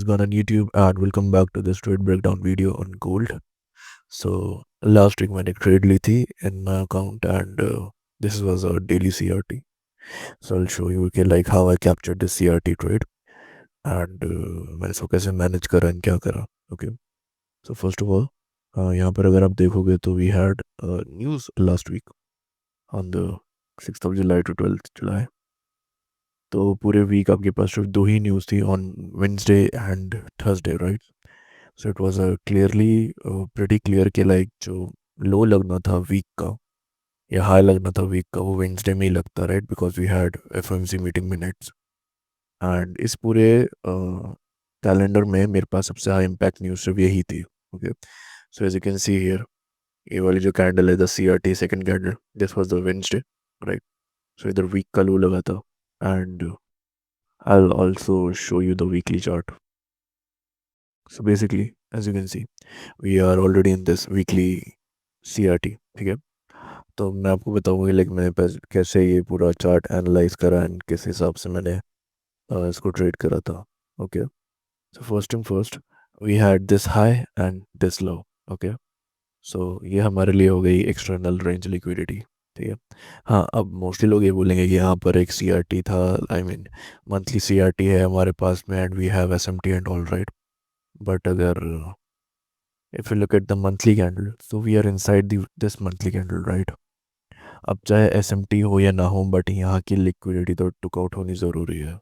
Is gone on YouTube and welcome back to this trade breakdown video on gold. So last week मैंने trade ली थी in my account and this was a daily CRT. So I'll show you okay, like how I captured this CRT trade and मैंने इसको कैसे manage करा and क्या करा. Okay. So first of all यहाँ पर अगर आप देखोगे तो we had news last week on the 6th of July to 12th July. तो पूरे वीक आपके पास सिर्फ दो ही न्यूज़ थी on Wednesday and Thursday right. So it was a clearly pretty clear कि लाइक जो लो लगना था वीक का या हाई लगना था वीक का वो वेंसडे में ही लगता right because we had FOMC meeting minutes. And इस पूरे कैलेंडर में मेरे पास सबसे हाई इम्पैक्ट न्यूज़ सिर्फ यही थी. Okay. So as you can see here ये वाली जो कैंडल है the CRT second candle this was the Wednesday right. So इधर वीक का लो लगा था and I'll also show you the weekly chart. So basically, as you can see, we are already in this weekly CRT. ठीक है. तो मैं आपको बताऊंगी लाइक मैंने कैसे ये पूरा चार्ट एनालाइज करा एंड किस हिसाब से मैंने इसको ट्रेड करा था. Okay. So first thing first we had this high and this low. Okay. So ये हमारे लिए हो गई एक्सटर्नल रेंज लिक्विडिटी. ठीक है. हाँ, अब मोस्टली लोग ये बोलेंगे कि यहाँ पर एक CRT था. आई मीन मंथली CRT है हमारे पास में and we have SMT and all right. But अगर if you look at the monthly candle so we are inside this monthly candle right. अब चाहे SMT हो या ना हो बट यहाँ की लिक्विडिटी तो टुक आउट होनी ज़रूरी है.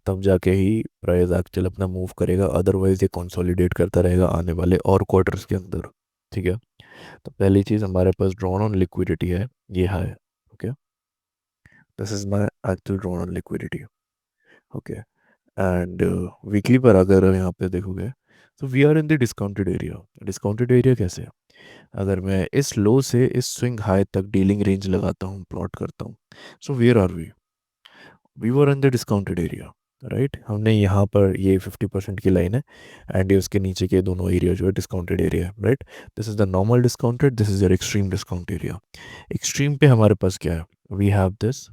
तब जाके ही प्राइस एक्चुअल अपना मूव करेगा. अदरवाइज ये कंसोलिडेट करता रहेगा आने वाले और क्वार्टर्स के अंदर. ठीक है. तो पहली चीज़ हमारे पास ड्रॉन ऑन लिक्विडिटी है ये है. Okay. This is my actual drawn on liquidity. Okay. And weekly पर अगर यहाँ पे देखोगे तो we are in the discounted area. Discounted area कैसे है? अगर मैं इस लो से इस स्विंग हाई तक डीलिंग रेंज लगाता हूँ प्लॉट करता हूँ so where are we were in the discounted area right. हमने यहाँ पर ये 50% की लाइन है एंड ये उसके नीचे के दोनों एरिया जो है डिस्काउंटेड एरिया है right. This is the normal discounted this is your extreme discount area. Extreme पे हमारे पास क्या है? We have this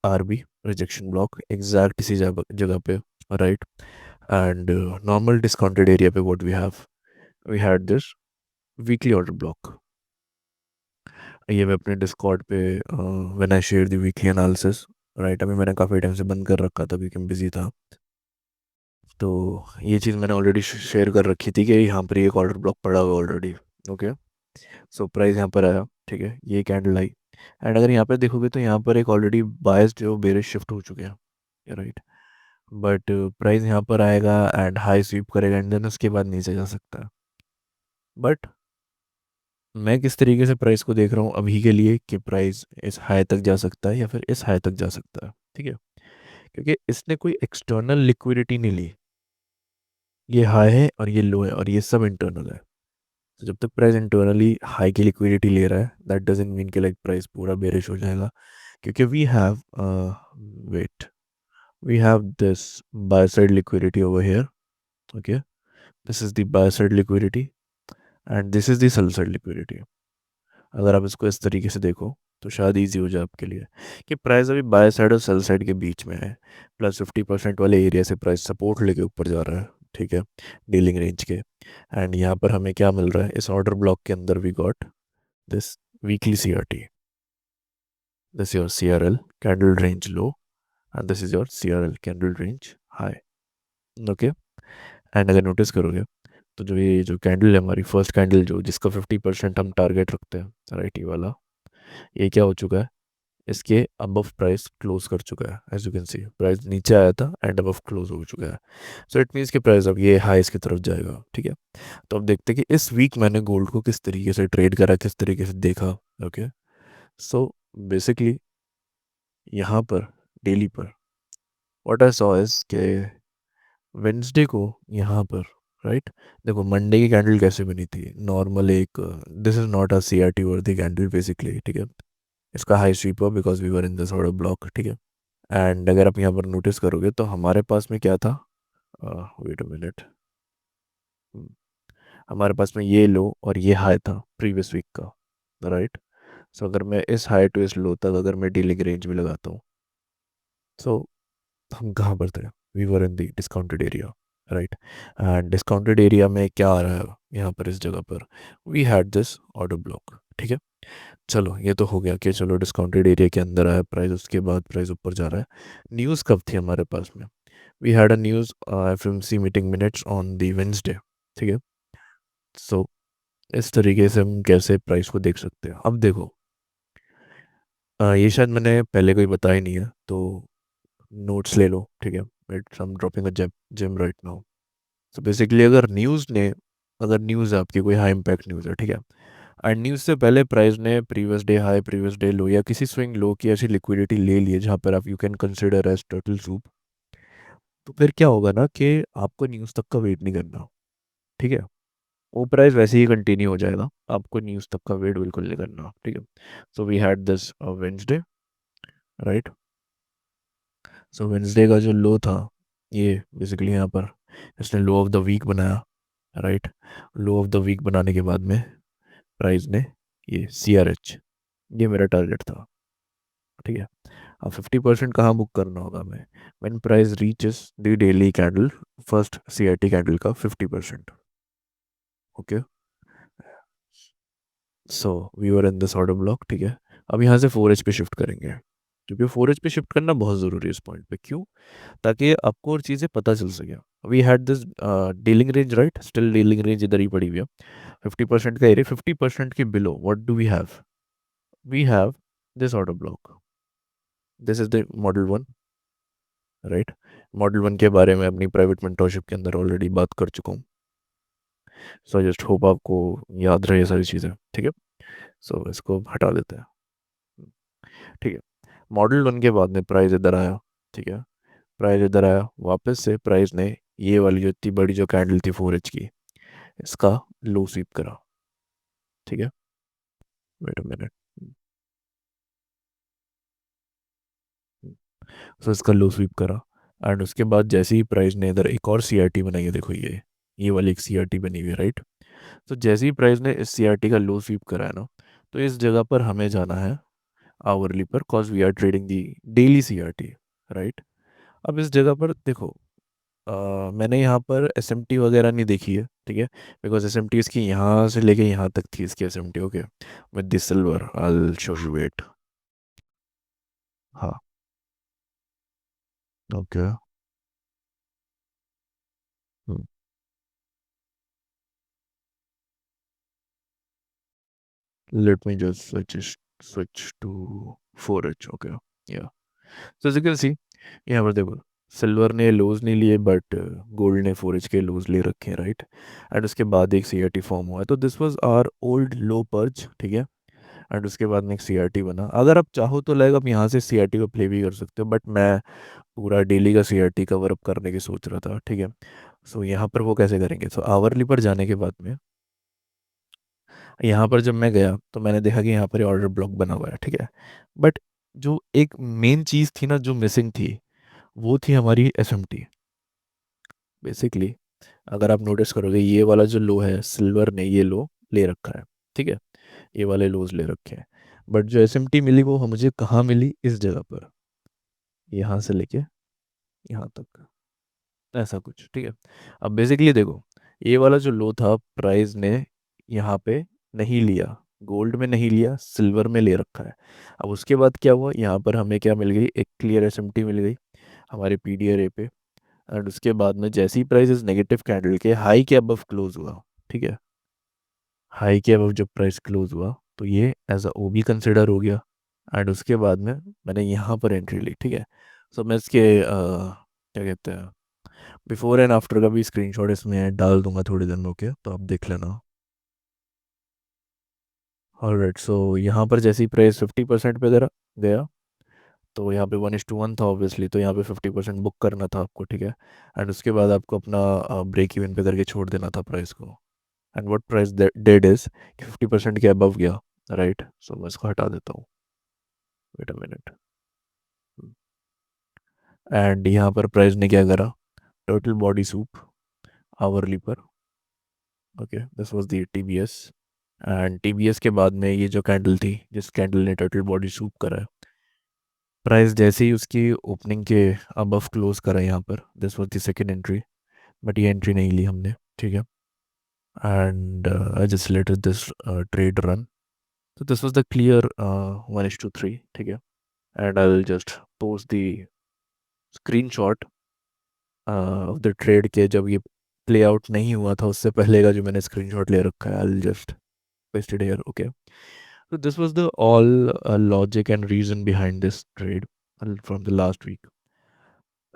RB rejection block exact इसी जगह पे right. And normal discounted area पे what we had this weekly order block. ये मैं अपने डिस्कॉर्ड पे when I share the weekly analysis right. अभी मैंने काफ़ी टाइम से बंद कर रखा था क्योंकि मैं बिजी था. तो ये चीज़ मैंने ऑलरेडी शेयर कर रखी थी कि यहाँ पर एक ऑर्डर ब्लॉक पड़ा हुआ ऑलरेडी. ओके. सो प्राइस यहाँ पर आया. ठीक है. ये कैंडल आई एंड अगर यहाँ पर देखोगे तो यहाँ पर एक ऑलरेडी बायस जो बेरिश शिफ्ट हो चुके हैं राइट. बट प्राइस यहाँ पर आएगा एंड हाई स्वीप करेगा एंड देन उसके बाद नीचे जा सकता है. बट मैं किस तरीके से प्राइस को देख रहा हूँ अभी के लिए कि प्राइस इस हाई तक जा सकता है या फिर इस हाई तक जा सकता है. ठीक है. क्योंकि इसने कोई एक्सटर्नल लिक्विडिटी नहीं ली. ये हाई है और ये लो है और ये सब इंटरनल है. तो जब तक प्राइस इंटरनली हाई की लिक्विडिटी ले रहा है दैट डजंट मीन कि लाइक प्राइस पूरा बेरिश हो जाएगा. क्योंकि wait we have this buy side liquidity over here. Okay. This is the buy side liquidity and this is the sell side liquidity. अगर आप इसको इस तरीके से देखो तो शायद इजी हो जाए आपके लिए कि प्राइस अभी बाय साइड और सेल साइड के बीच में है. +50% वाले एरिया से प्राइस सपोर्ट लेके ऊपर जा रहा है. ठीक है. डीलिंग रेंज के एंड यहाँ पर हमें क्या मिल रहा है इस ऑर्डर ब्लॉक के अंदर we got this weekly CRT. This your CRL candle range low and this is your CRL candle range high. Okay. And अगर नोटिस करोगे तो जो ये जो कैंडल है हमारी फर्स्ट कैंडल जो जिसका 50% हम टारगेट रखते हैं राइट ये वाला ये क्या हो चुका है? इसके अबव प्राइस क्लोज कर चुका है. As you can see price नीचे आया था एंड अबव क्लोज हो चुका है. सो इट मीन्स कि प्राइस अब ये हाईस की तरफ जाएगा. ठीक है. तो अब देखते हैं कि इस वीक मैंने गोल्ड को किस तरीके से ट्रेड करा किस तरीके से देखा. ओके. सो बेसिकली यहाँ पर डेली पर व्हाट आई सॉ इज के वेंसडे को यहाँ पर राइट. देखो मंडे की कैंडल कैसे बनी थी नॉर्मल एक this is not a CRT worthy candle basically. ठीक है. इसका हाई स्वीप हुआ because we were in this order block. ठीक है. एंड अगर आप यहाँ पर नोटिस करोगे तो हमारे पास में क्या था वेट अ मिनट हमारे पास में ये लो और ये हाई था प्रीवियस वीक का राइट. सो अगर मैं इस हाई टू इस लो तक अगर मैं डीलिंग रेंज में लगाता हूँ सो हम कहाँ पर थे? We were in the discounted area, right. And discounted area में क्या आ रहा है यहाँ पर, इस जगह पर we had this order block, ठीक है। चलो ये तो हो गया कि चलो डिस्काउंटेड एरिया के अंदर आया प्राइस, उसके बाद प्राइस ऊपर जा रहा है। न्यूज़ कब थी हमारे पास में? We had a news FMC meeting minutes on the Wednesday, ठीक है। सो इस तरीके से हम कैसे प्राइस को देख सकते हैं। अब देखो, ये शायद मैंने पहले कोई बताया ही नहीं है, तो नोट्स ले लो, ठीक है। It's I'm dropping a gem right now. So basically अगर न्यूज़ आपकी कोई हाई इम्पैक्ट न्यूज़ है, ठीक है, एंड न्यूज़ से पहले प्राइस ने previous day high, previous day लो या किसी स्विंग लो की ऐसी लिक्विडिटी ले ली है जहाँ पर आप you can consider as turtle soup, तो फिर क्या होगा ना कि आपको न्यूज़ तक का वेट नहीं करना, ठीक है। वो प्राइस वैसे ही कंटिन्यू हो जाएगा, आपको न्यूज़ तक का वेट बिल्कुल नहीं करना, ठीक है। So we had this Wednesday, right. So Wednesday का जो लो था, ये बेसिकली यहाँ पर इसने लो ऑफ द वीक बनाया, right. Low of the week बनाने के बाद में प्राइस ने ये CRH, ये मेरा टारगेट था, ठीक है। अब 50% कहाँ बुक करना होगा मैं? When price reaches the daily candle, first CRT candle का 50%, okay. So we were in this order block, ठीक है। अब यहाँ से 4H पे शिफ्ट करेंगे, क्योंकि 4H पे शिफ्ट करना बहुत ज़रूरी है इस पॉइंट पे। क्यों? ताकि आपको और चीज़ें पता चल सके। We had this dealing range, right, still dealing range इधर ही पड़ी हुई है। 50% का एरिया, 50% के below what do we have? We have this order block, this is the model one, right. Model one के बारे में अपनी प्राइवेट मेंटरशिप के अंदर ऑलरेडी बात कर चुका हूँ। सो आई जस्ट होप आपको याद रहे ये सारी चीज़ें, ठीक है। सो इसको हटा देते हैं, ठीक है। मॉडल वन के बाद में प्राइस इधर आया, ठीक है। प्राइस इधर आया, वापस से प्राइस ने ये वाली जो इतनी बड़ी जो कैंडल थी 4H की, इसका लो स्वीप करा, ठीक है। Wait a minute. सो इसका लो स्वीप करा, एंड उसके बाद जैसे ही प्राइस ने इधर एक और CRT बनाई है, देखो ये वाली एक CRT बनी हुई है, राइट। तो जैसे ही प्राइस ने इस CRT का लो स्वीप करा है ना, तो इस जगह पर हमें जाना है आवरली पर, cause we are trading the daily CRT, right. अब इस जगह पर देखो, मैंने यहाँ पर SMT वगैरह नहीं देखी है, ठीक है। बिकॉज SMT इसकी यहाँ से लेके यहाँ तक थी, इसकी SMT, okay. With this silver I show you it. हाँ, okay. Let me just switch to 4H. Okay. Yeah. So as you can see, यहाँ पर देखो, सिल्वर ने लोज नहीं लिए बट गोल्ड ने 4H के लोज ले रखे हैं, राइट। एंड उसके बाद एक CRT फॉर्म हुआ है, तो this was our old low perch, ठीक है। एंड उसके बाद में एक CRT बना। अगर आप चाहो तो लाइक आप यहाँ से CRT को प्ले भी कर सकते हो, बट मैं पूरा डेली का CRT कवर अप करने की सोच रहा था, ठीक है। सो यहाँ पर वो कैसे करेंगे? सो आवरली पर जाने के बाद में यहाँ पर जब मैं गया तो मैंने देखा कि यहाँ पर ऑर्डर ब्लॉक बना हुआ है, ठीक है। बट जो एक मेन चीज़ थी ना जो मिसिंग थी, वो थी हमारी SMT। बेसिकली अगर आप नोटिस करोगे, ये वाला जो लो है, सिल्वर ने ये लो ले रखा है, ठीक है। ये वाले लोज ले रखे हैं, बट जो SMT मिली वो मुझे कहाँ मिली? इस जगह पर, यहाँ से लेके यहाँ तक, ऐसा कुछ, ठीक है। अब बेसिकली देखो, ये वाला जो लो था प्राइस ने यहाँ पे नहीं लिया, गोल्ड में नहीं लिया, सिल्वर में ले रखा है। अब उसके बाद क्या हुआ, यहाँ पर हमें क्या मिल गई? एक क्लियर SMT मिल गई हमारे PDRA पे। एंड उसके बाद में जैसे ही प्राइस नेगेटिव कैंडल के हाई के अबव क्लोज हुआ, ठीक है, हाई के अबव जब प्राइस क्लोज हुआ तो ये एज अ OB कंसिडर हो गया। एंड उसके बाद में मैंने यहाँ पर एंट्री ली, ठीक है। सो मैं इसके क्या कहते हैं, बिफोर एंड आफ्टर का भी स्क्रीनशॉट इसमें डाल दूंगा थोड़ी देर में, ओके, तो आप देख लेना। ऑलराइट, सो यहाँ पर जैसे ही प्राइस 50% पे गया गया, तो यहाँ पे 1:1 था ऑब्वियसली, तो यहाँ पे 50% बुक करना था आपको, ठीक है। एंड उसके बाद आपको अपना ब्रेक इवन पे करके छोड़ देना था प्राइस को। And what price dead is कि 50% के अबव गया, राइट। सो मैं इसको हटा देता हूँ, वेट अ मिनट। एंड यहाँ पर प्राइस ने क्या करा? टोटल बॉडी सूप आवरली पर, okay, this was the TBS। And TBS के बाद में ये जो कैंडल थी, जिस कैंडल ने टोटल बॉडी सूप करा है, प्राइस जैसे ही उसकी ओपनिंग के अबव क्लोज करा यहाँ पर, this was the second entry, but ये एंट्री नहीं ली हमने, ठीक है। And I just let this trade run. So this was the clear 1:3, ठीक है। And I'll just post the screenshot of the trade के, जब ये प्ले आउट नहीं हुआ था उससे पहले का जो मैंने स्क्रीनशॉट ले रखा है। I'll just paste it here, okay। So this was the all logic and reason behind this trade from the last week।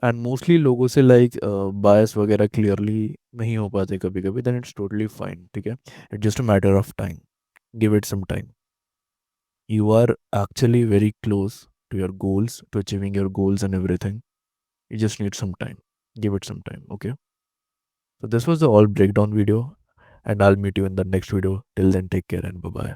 And mostly लोगों से लाइक बायस वगैरह क्लियरली नहीं हो पाते कभी कभी, देन इट्स टोटली फाइन, ठीक है। It's just a matter of time, give it some time. You are actually very close to your goals, to achieving your goals and everything. You just need some time. Give it some time, okay? So this was the all breakdown video, and I'll meet you in the next video. Till then, take care and bye bye.